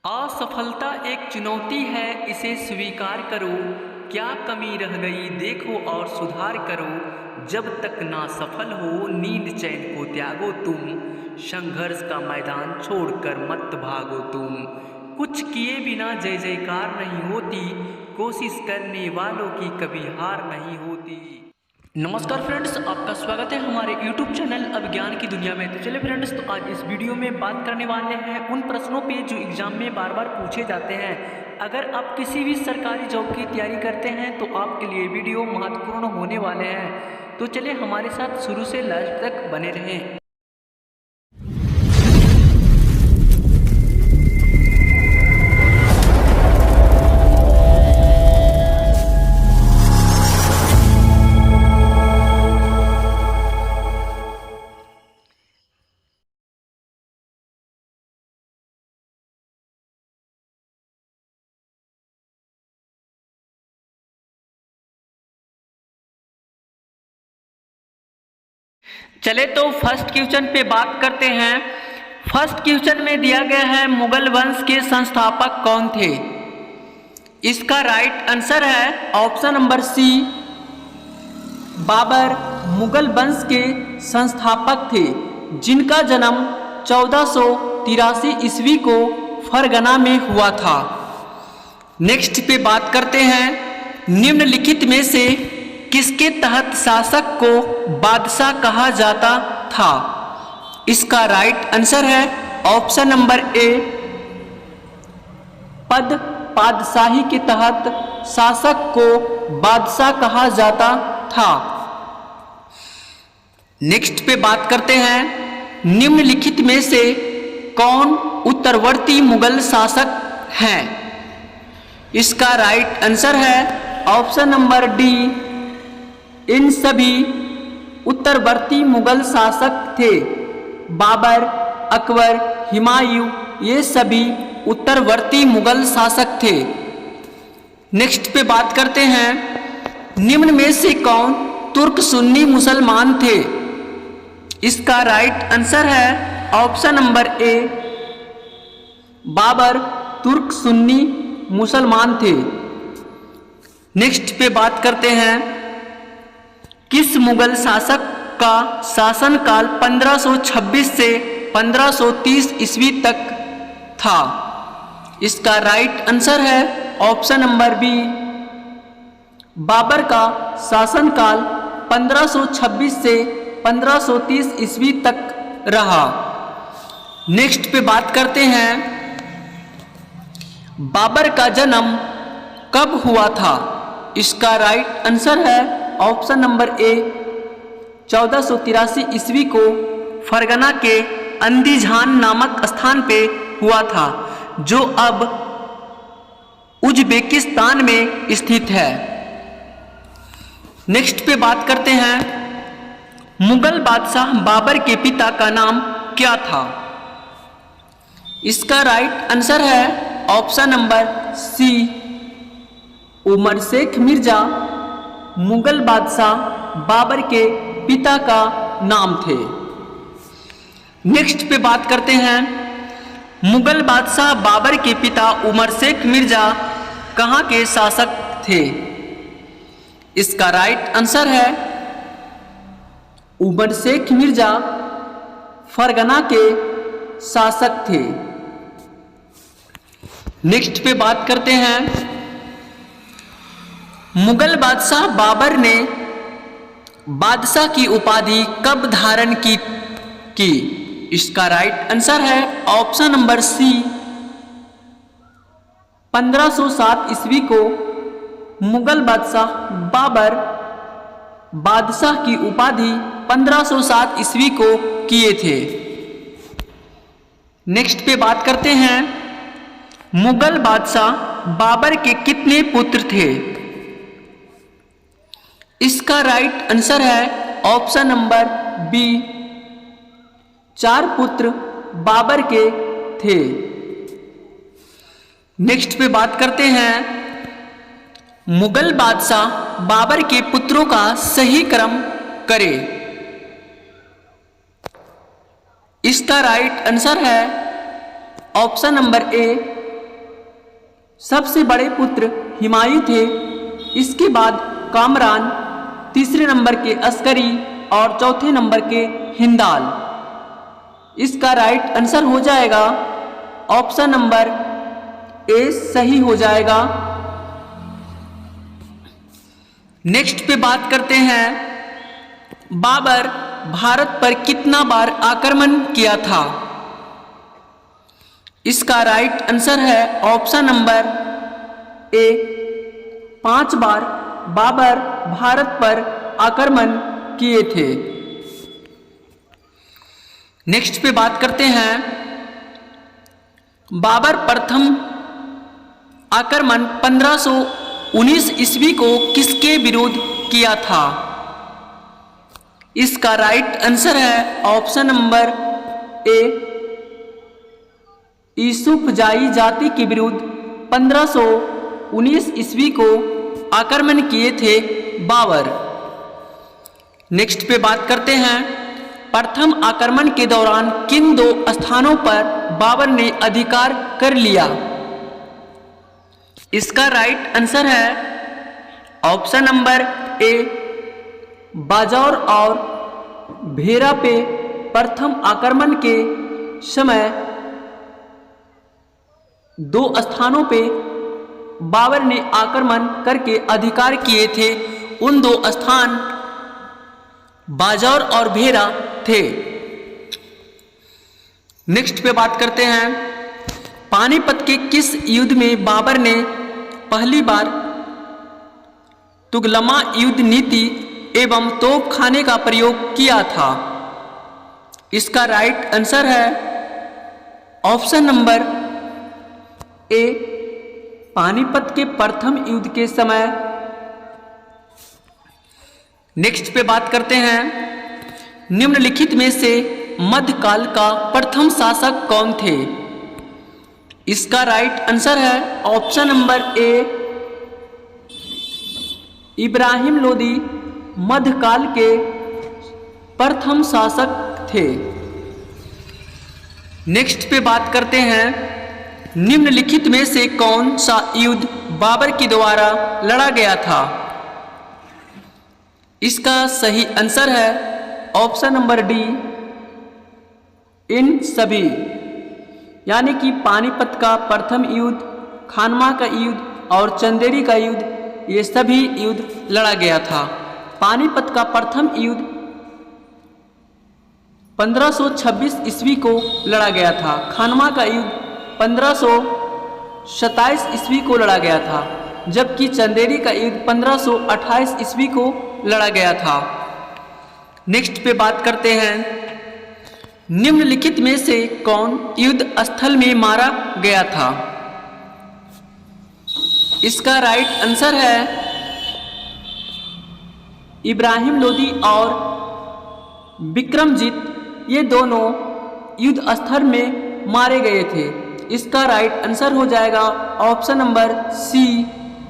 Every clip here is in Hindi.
असफलता एक चुनौती है, इसे स्वीकार करो। क्या कमी रह गई देखो और सुधार करो। जब तक ना सफल हो नींद चैन को त्यागो तुम। संघर्ष का मैदान छोड़कर मत भागो तुम। कुछ किए बिना जय जयकार नहीं होती, कोशिश करने वालों की कभी हार नहीं होती। नमस्कार फ्रेंड्स, आपका स्वागत है हमारे YouTube चैनल अभिज्ञान की दुनिया में। तो चलिए फ्रेंड्स, तो आज इस वीडियो में बात करने वाले हैं उन प्रश्नों पे जो एग्जाम में बार बार पूछे जाते हैं। अगर आप किसी भी सरकारी जॉब की तैयारी करते हैं तो आपके लिए वीडियो महत्वपूर्ण होने वाले हैं। तो चलिए हमारे साथ शुरू से लास्ट तक बने रहें। चले तो फर्स्ट क्वेश्चन पे बात करते हैं। फर्स्ट क्वेश्चन में दिया गया है मुगल वंश के संस्थापक कौन थे। इसका राइट आंसर है option number C, Babur Mughal वंश के संस्थापक थे, जिनका जन्म 1483 ईस्वी को फरगना में हुआ था। नेक्स्ट पे बात करते हैं, निम्नलिखित में से किसके तहत शासक को बादशाह कहा जाता था। इसका राइट आंसर है ऑप्शन नंबर ए, पद पादशाही के तहत शासक को बादशाह कहा जाता था। नेक्स्ट पे बात करते हैं, निम्नलिखित में से कौन उत्तरवर्ती मुगल शासक हैं। इसका राइट आंसर है ऑप्शन नंबर डी, इन सभी उत्तरवर्ती मुगल शासक थे। बाबर, अकबर, हुमायूं, ये सभी उत्तरवर्ती मुगल शासक थे। नेक्स्ट पे बात करते हैं, निम्न में से कौन तुर्क सुन्नी मुसलमान थे। इसका राइट आंसर है ऑप्शन नंबर ए, बाबर तुर्क सुन्नी मुसलमान थे। नेक्स्ट पे बात करते हैं, किस मुगल शासक का शासनकाल 1526 से 1530 ईस्वी तक था। इसका राइट आंसर है ऑप्शन नंबर बी, बाबर का शासनकाल 1526 से 1530 ईस्वी तक रहा। नेक्स्ट पे बात करते हैं, बाबर का जन्म कब हुआ था। इसका राइट आंसर है ऑप्शन नंबर ए, 1483 ईस्वी को फरगना के अंदीजान नामक स्थान पे हुआ था, जो अब उज्बेकिस्तान में स्थित है। नेक्स्ट पे बात करते हैं, मुगल बादशाह बाबर के पिता का नाम क्या था। इसका राइट आंसर है option number C, Umar Sheikh Mirza Mughal बादशाह बाबर के पिता का नाम थे। नेक्स्ट पे बात करते हैं, मुगल बादशाह बाबर के पिता उमर शेख मिर्जा कहाँ के शासक थे। इसका राइट आंसर है उमर शेख मिर्जा फरगना के शासक थे। नेक्स्ट पे बात करते हैं, मुगल बादशाह बाबर ने बादशाह की उपाधि कब धारण की। इसका राइट आंसर है ऑप्शन नंबर सी, 1507 ईस्वी को मुगल बादशाह बाबर बादशाह की उपाधि 1507 ईस्वी को किए थे। नेक्स्ट पे बात करते हैं, मुगल बादशाह बाबर के कितने पुत्र थे। इसका राइट आंसर है ऑप्शन नंबर बी, 4 पुत्र बाबर के थे। नेक्स्ट पे बात करते हैं, मुगल बादशाह बाबर के पुत्रों का सही क्रम करे। इसका राइट आंसर है ऑप्शन नंबर ए, सबसे बड़े पुत्र हुमायूं थे। इसके बाद कामरान, तीसरे नंबर के अस्करी और चौथे नंबर के हिंदाल। इसका राइट आंसर हो जाएगा ऑप्शन नंबर ए सही हो जाएगा। नेक्स्ट पे बात करते हैं, बाबर भारत पर कितना बार आक्रमण किया था। इसका राइट आंसर है ऑप्शन नंबर ए 5 बार बाबर भारत पर आक्रमण किए थे। नेक्स्ट पे बात करते हैं, बाबर प्रथम आक्रमण 1519 ईस्वी को किसके विरुद्ध किया था। इसका राइट आंसर है ऑप्शन नंबर ए यूसुफजाई जाति के विरुद्ध 1519 ईस्वी को आक्रमण किए थे बाबर। नेक्स्ट पे बात करते हैं, प्रथम आक्रमण के दौरान किन 2 स्थानों पर बाबर ने अधिकार कर लिया। इसका राइट आंसर है ऑप्शन नंबर ए बाजौर और भेरा पे प्रथम आक्रमण के समय 2 स्थानों पे बाबर ने आक्रमण करके अधिकार किए थे। उन 2 स्थान बाजौर और भेरा थे। नेक्स्ट पे बात करते हैं, पानीपत के किस युद्ध में बाबर ने पहली बार तुगलमा युद्ध नीति एवं तोपखाने का प्रयोग किया था। इसका राइट आंसर है ऑप्शन नंबर ए पानीपत के प्रथम युद्ध के समय। नेक्स्ट पे बात करते हैं, निम्नलिखित में से मध्यकाल का प्रथम शासक कौन थे। इसका राइट आंसर है option number A Ibrahim Lodi मध्यकाल के प्रथम शासक थे। नेक्स्ट पे बात करते हैं, निम्नलिखित में से कौन सा युद्ध बाबर के द्वारा लड़ा गया था। इसका सही आंसर है ऑप्शन नंबर डी इन सभी, यानी कि पानीपत का प्रथम युद्ध, खानवा का युद्ध और चंदेरी का युद्ध, ये सभी युद्ध लड़ा गया था। पानीपत का प्रथम युद्ध 1526 ईस्वी को लड़ा गया था। खानवा का युद्ध 1527 ईस्वी को लड़ा गया था, जबकि चंदेरी का युद्ध 1528 ईस्वी को लड़ा गया था। नेक्स्ट पे बात करते हैं, निम्नलिखित में से कौन युद्ध स्थल में मारा गया था। इसका राइट आंसर है इब्राहिम लोदी और विक्रमजीत, ये दोनों युद्ध स्थल में मारे गए थे। इसका राइट आंसर हो जाएगा ऑप्शन नंबर सी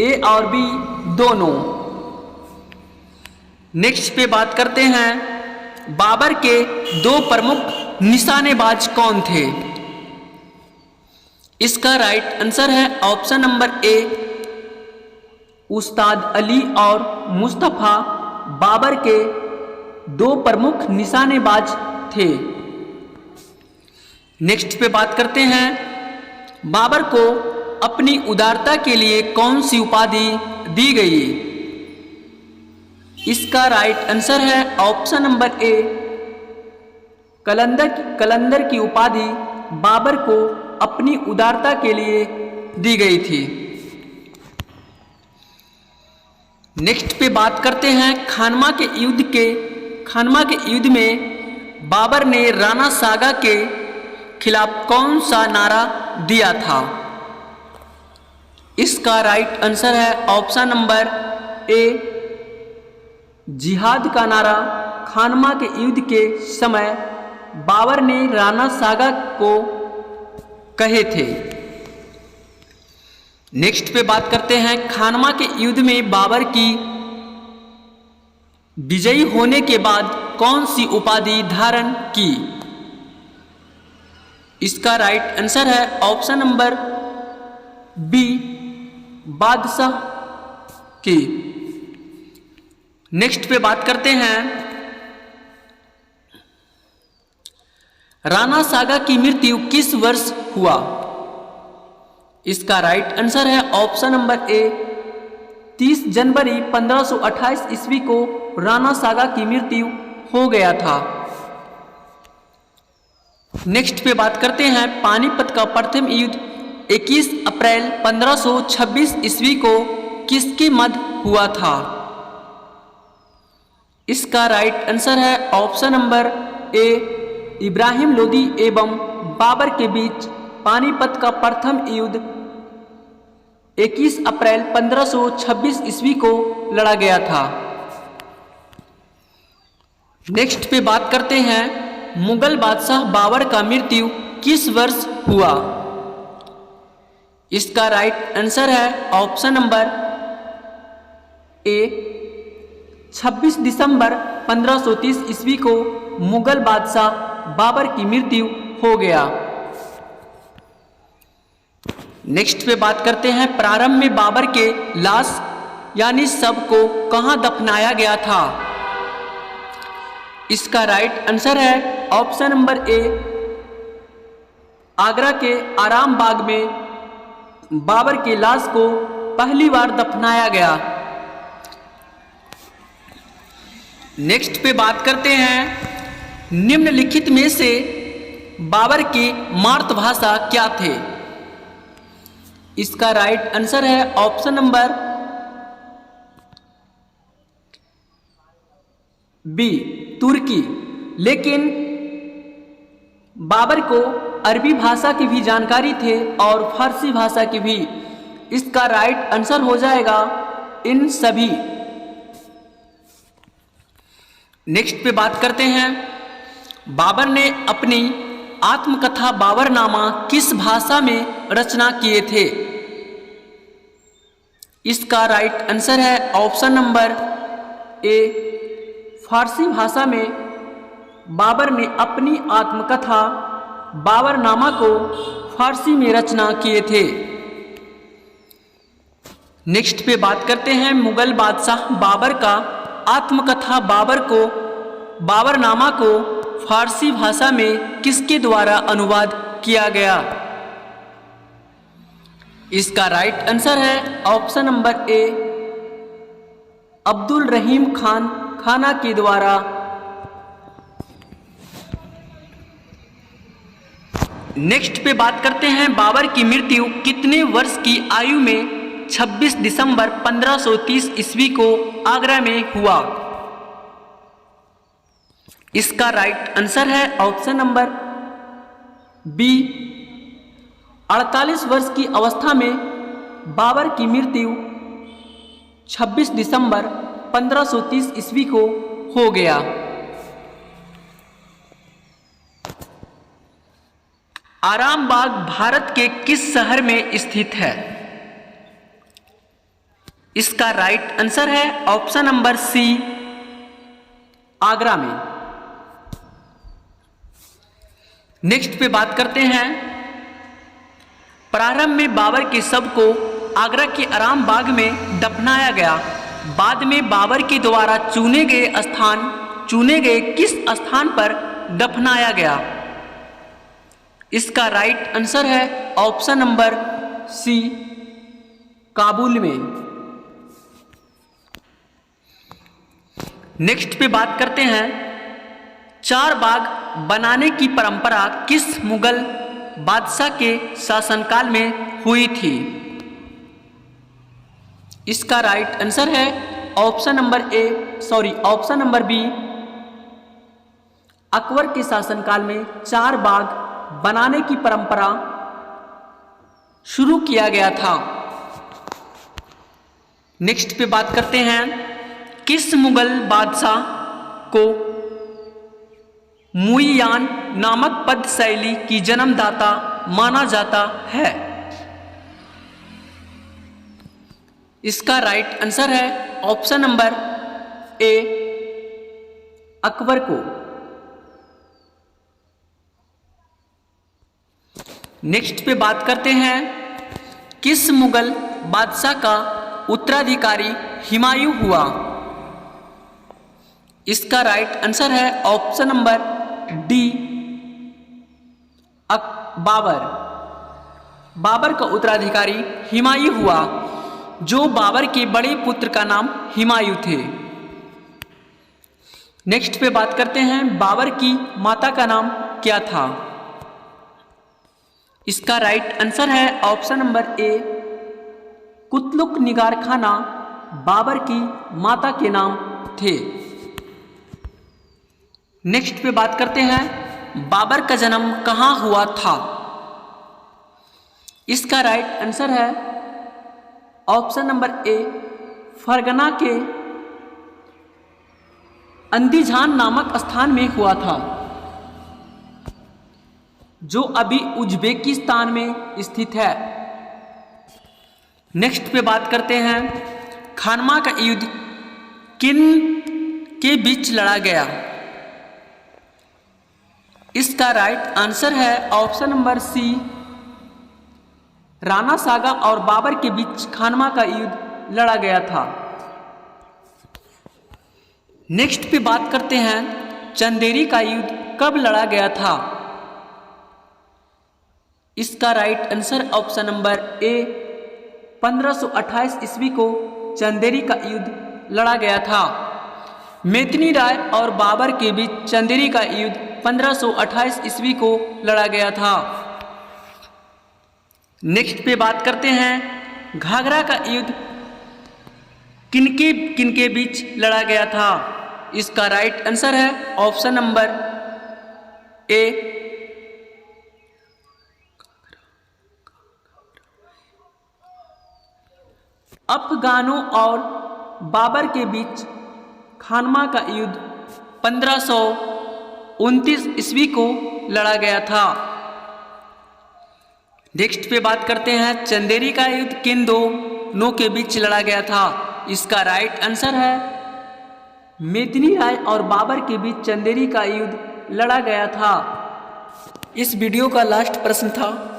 ए और बी दोनों। नेक्स्ट पे बात करते हैं, बाबर के 2 प्रमुख निशानेबाज कौन थे। इसका राइट आंसर है ऑप्शन नंबर ए उस्ताद अली और मुस्तफा बाबर के 2 प्रमुख निशानेबाज थे। नेक्स्ट पे बात करते हैं, बाबर को अपनी उदारता के लिए कौन सी उपाधि दी गई। इसका राइट आंसर है ऑप्शन नंबर ए कलंदर की उपाधि बाबर को अपनी उदारता के लिए दी गई थी। नेक्स्ट पे बात करते हैं, खानवा के युद्ध में बाबर ने राणा सागा के खिलाफ कौन सा नारा दिया था। इसका राइट आंसर है ऑप्शन नंबर ए जिहाद का नारा खानवा के युद्ध के समय बाबर ने राणा सागा को कहे थे। नेक्स्ट पे बात करते हैं, खानवा के युद्ध में बाबर की विजयी होने के बाद कौन सी उपाधि धारण की। इसका राइट आंसर है ऑप्शन नंबर बी बादशाह की। नेक्स्ट पे बात करते हैं राणा सागा की मृत्यु किस वर्ष हुआ। इसका राइट आंसर है ऑप्शन नंबर ए 30 जनवरी 1528 ईस्वी को राणा सागा की मृत्यु हो गया था। नेक्स्ट पे बात करते हैं पानीपत का प्रथम युद्ध 21 अप्रैल 1526 ईस्वी को किसके मध्य हुआ था। इसका राइट आंसर है option number A Ibrahim Lodi एवं बाबर के बीच पानीपत का प्रथम युद्ध 21 अप्रैल 1526 ईस्वी को लड़ा गया था। नेक्स्ट पे बात करते हैं मुगल बादशाह बाबर का मृत्यु किस वर्ष हुआ। इसका राइट आंसर है ऑप्शन नंबर ए 26 दिसंबर 1530 ईस्वी को मुगल बादशाह बाबर की मृत्यु हो गया। नेक्स्ट पे बात करते हैं प्रारंभ में बाबर के लाश यानी शव को कहां दफनाया गया था। इसका राइट आंसर है ऑप्शन नंबर ए आगरा के आराम बाग में बाबर के लाश को पहली बार दफनाया गया। नेक्स्ट पे बात करते हैं निम्नलिखित में से बाबर की मातृभाषा क्या थे। इसका राइट आंसर है ऑप्शन नंबर बी तुर्की। लेकिन बाबर को अरबी भाषा की भी जानकारी थे और फारसी भाषा की भी। इसका राइट आंसर हो जाएगा इन सभी। नेक्स्ट पे बात करते हैं बाबर ने अपनी आत्मकथा बाबरनामा किस भाषा में रचना किए थे। इसका राइट आंसर है ऑप्शन नंबर ए फारसी भाषा में बाबर ने अपनी आत्मकथा बाबरनामा को फारसी में रचना किए थे। नेक्स्ट पे बात करते हैं मुगल बादशाह बाबर का आत्मकथा बाबरनामा को फारसी भाषा में किसके द्वारा अनुवाद किया गया। इसका राइट आंसर है ऑप्शन नंबर ए अब्दुल रहीम खाना के द्वारा। नेक्स्ट पे बात करते हैं बाबर की मृत्यु कितने वर्ष की आयु में 26 दिसंबर 1530 ईस्वी को आगरा में हुआ। इसका राइट आंसर है ऑप्शन नंबर बी 48 वर्ष की अवस्था में बाबर की मृत्यु 26 दिसंबर 1530 ईस्वी को हो गया। आराम बाग भारत के किस शहर में स्थित है। इसका राइट आंसर है ऑप्शन नंबर सी आगरा में। नेक्स्ट पे बात करते हैं प्रारंभ में बाबर के शव को आगरा के आराम बाग में दफनाया गया। बाद में बाबर के द्वारा चुने गए किस स्थान पर दफनाया गया। इसका राइट आंसर है ऑप्शन नंबर सी काबुल में। नेक्स्ट पे बात करते हैं चार बाग बनाने की परंपरा किस मुगल बादशाह के शासनकाल में हुई थी। इसका राइट आंसर है ऑप्शन नंबर बी अकबर के शासनकाल में चार बाग बनाने की परंपरा शुरू किया गया था। नेक्स्ट पे बात करते हैं किस मुगल बादशाह को मुइयान नामक पद शैली की जन्मदाता माना जाता है। इसका राइट आंसर है ऑप्शन नंबर ए अकबर को। नेक्स्ट पे बात करते हैं किस मुगल बादशाह का उत्तराधिकारी हुमायूं हुआ? इसका राइट आंसर है option number D, Babur. Babur का उत्तराधिकारी हुमायूं हुआ, जो बाबर के बड़े पुत्र का नाम हुमायूं थे। नेक्स्ट पे बात करते हैं, बाबर की माता का नाम क्या था? इसका राइट आंसर है ऑप्शन नंबर ए, कुतलुक निगार खाना बाबर की माता के नाम थे। नेक्स्ट पे बात करते हैं, बाबर का जन्म कहाँ हुआ था? इसका राइट आंसर है ऑप्शन नंबर ए, फरगना के अंदीजान नामक स्थान में हुआ था, जो अभी उज्बेकिस्तान में स्थित है। नेक्स्ट पे बात करते हैं, खानवा का युद्ध किन के बीच लड़ा गया? इसका राइट आंसर है option number C, Rana Sanga और बाबर के बीच खानवा का युद्ध लड़ा गया था। नेक्स्ट पे बात करते हैं, चंदेरी का युद्ध कब लड़ा गया था? इसका right answer option number A, 1528 ईस्वी को चंदेरी का युद्ध लड़ा गया था। मेदिनी राय और बाबर के बीच चंदेरी का युद्ध 1528 ईस्वी को लड़ा गया था। नेक्स्ट पे बात करते हैं, घाघरा का युद्ध किनके बीच लड़ा गया था? इसका राइट आंसर है ऑप्शन नंबर ए, अफगानों और बाबर के बीच खानवा का युद्ध 1529 ईस्वी को लड़ा गया था। नेक्स्ट पे बात करते हैं, चंदेरी का युद्ध किन दोनों के बीच लड़ा गया था? इसका राइट आंसर है मेदिनी राय और बाबर के बीच चंदेरी का युद्ध लड़ा गया था। इस वीडियो का लास्ट प्रश्न था,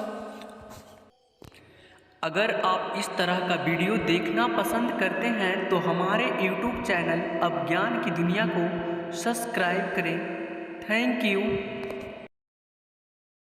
अगर आप इस तरह का वीडियो देखना पसंद करते हैं तो हमारे YouTube चैनल अब ज्ञान की दुनिया को सब्सक्राइब करें। Thank you.